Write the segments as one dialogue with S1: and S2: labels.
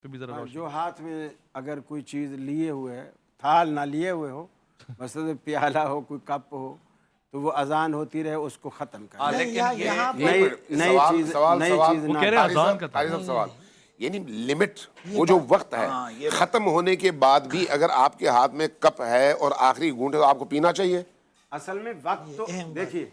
S1: جو ہاتھ میں اگر کوئی چیز لیے ہوئے ہے، تھال نہ لیے ہوئے ہو، مثلا پیالہ ہو، کوئی کپ ہو، تو وہ اذان ہوتی رہے، اس کو ختم کر نئی چیز
S2: سوال یعنی لمٹ، وہ جو وقت ہے ختم ہونے کے بعد بھی اگر آپ کے ہاتھ میں کپ ہے اور آخری گھونٹ ہے تو آپ کو پینا چاہیے؟
S1: اصل میں وقت تو دیکھیے،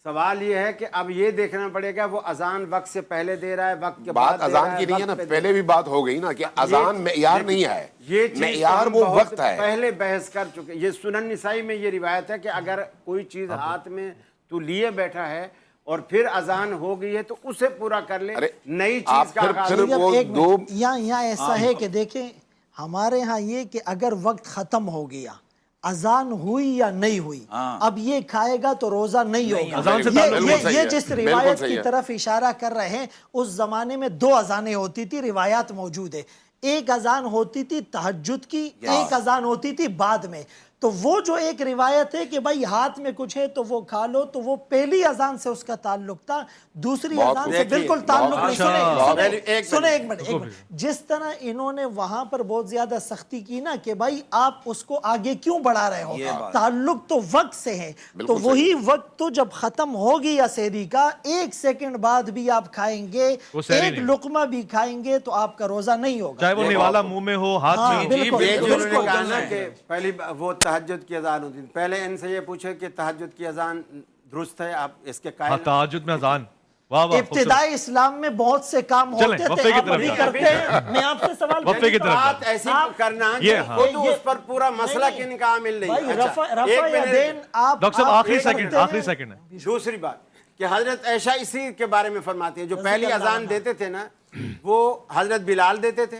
S1: سوال یہ ہے کہ اب یہ دیکھنا پڑے گا وہ اذان وقت سے پہلے دے رہا ہے، وقت کے بعد
S2: بات اذان کی نہیں ہے نا، پہلے بھی بات ہو گئی نا کہ اذان معیار نہیں ہے،
S1: یہ
S2: معیار وہ وقت ہے۔
S1: پہلے بحث کر چکے، یہ سنن نسائی میں یہ روایت ہے کہ اگر کوئی چیز ہاتھ میں تو لیے بیٹھا ہے اور پھر اذان ہو گئی ہے تو اسے پورا کر لے، نئی چیز کا آغاز۔
S3: یہاں ایسا ہے کہ دیکھیں ہمارے ہاں یہ کہ اگر وقت ختم ہو گیا، اذان ہوئی یا نہیں ہوئی، اب یہ کھائے گا تو روزہ نہیں ہوگا۔ یہ جس روایت کی طرف اشارہ کر رہے ہیں، اس زمانے میں 2 اذانیں ہوتی تھی، روایات موجود ہے۔ ایک اذان ہوتی تھی تہجد کی، ایک اذان ہوتی تھی بعد میں۔ تو وہ جو ایک روایت ہے کہ بھائی ہاتھ میں کچھ ہے تو وہ کھا لو، تو وہ پہلی اذان سے اس کا تعلق تھا، دوسری اذان سے بالکل تعلق نہیں۔ سنیں ایک منٹ، جس طرح انہوں نے وہاں پر بہت زیادہ سختی کی نا کہ بھائی آپ اس کو آگے کیوں بڑھا رہے ہو، تعلق تو وقت سے ہے، تو وہی وقت تو جب ختم ہوگی یا سحری کا 1 سیکنڈ بعد بھی آپ کھائیں گے، ایک لقمہ بھی کھائیں گے تو آپ کا روزہ نہیں ہوگا،
S4: چاہے وہ نوالا منہ میں ہو، ہاتھ میں ہو۔
S1: یہ جو انہوں نے کہا نا کہ پہلی وہ تہجد کی اذان ہوتی تھی، پہلے ان سے یہ پوچھے کہ تہجد کی اذان درست ہے، آپ اس کے قائل؟
S4: تہجد میں اذان،
S3: ابتدائی اسلام میں بہت سے کام ہوتے تھے، آپ بھی کرتے ہیں۔ میں آپ سے سوال
S1: بات ایسی کرنا خود اس پر پورا مسئلہ کن کا عامل نہیں۔
S3: رفع یدین آپ
S4: ڈاکٹر صاحب آخری سیکنڈ ہے۔
S1: دوسری بات کہ حضرت عائشہ اسی کے بارے میں فرماتی ہے، جو پہلی اذان دیتے تھے نا وہ حضرت بلال دیتے تھے،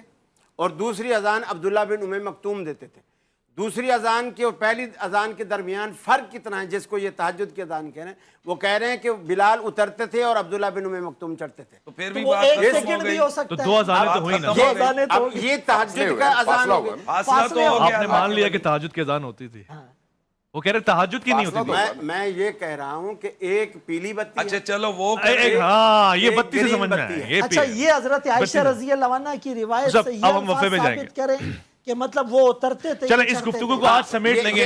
S1: اور دوسری اذان عبداللہ بن ام مکتوم دیتے تھے۔ دوسری اذان کی اور پہلی اذان کے درمیان فرق کتنا ہے، جس کو یہ تہجد کی اذان کہہ رہے ہیں؟ وہ کہہ رہے ہیں کہ بلال اترتے تھے اور عبداللہ بن ام مکتوم چڑھتے تھے،
S5: تو پھر بھی
S4: تو 2 اذانیں تو ہوئی نا۔
S1: یہ تہجد کا اذان ہو گیا۔
S4: آپ نے مان لیا کہ تہجد کی اذان ہوتی تھی، وہ کہہ رہے تہجد کی نہیں ہوتی تھی۔
S1: میں یہ کہہ رہا ہوں کہ ایک پیلی بتی،
S5: اچھا چلو وہ
S4: ہاں یہ بتی سے سمجھ میں ہے۔
S3: اچھا یہ حضرت عائشہ رضی اللہ عنہ کی روایت سے یہ ثابت کریں کہ مطلب وہ اترتے تھے۔
S4: چلیں اس گفتگو کو آج سمیٹ لیں گے۔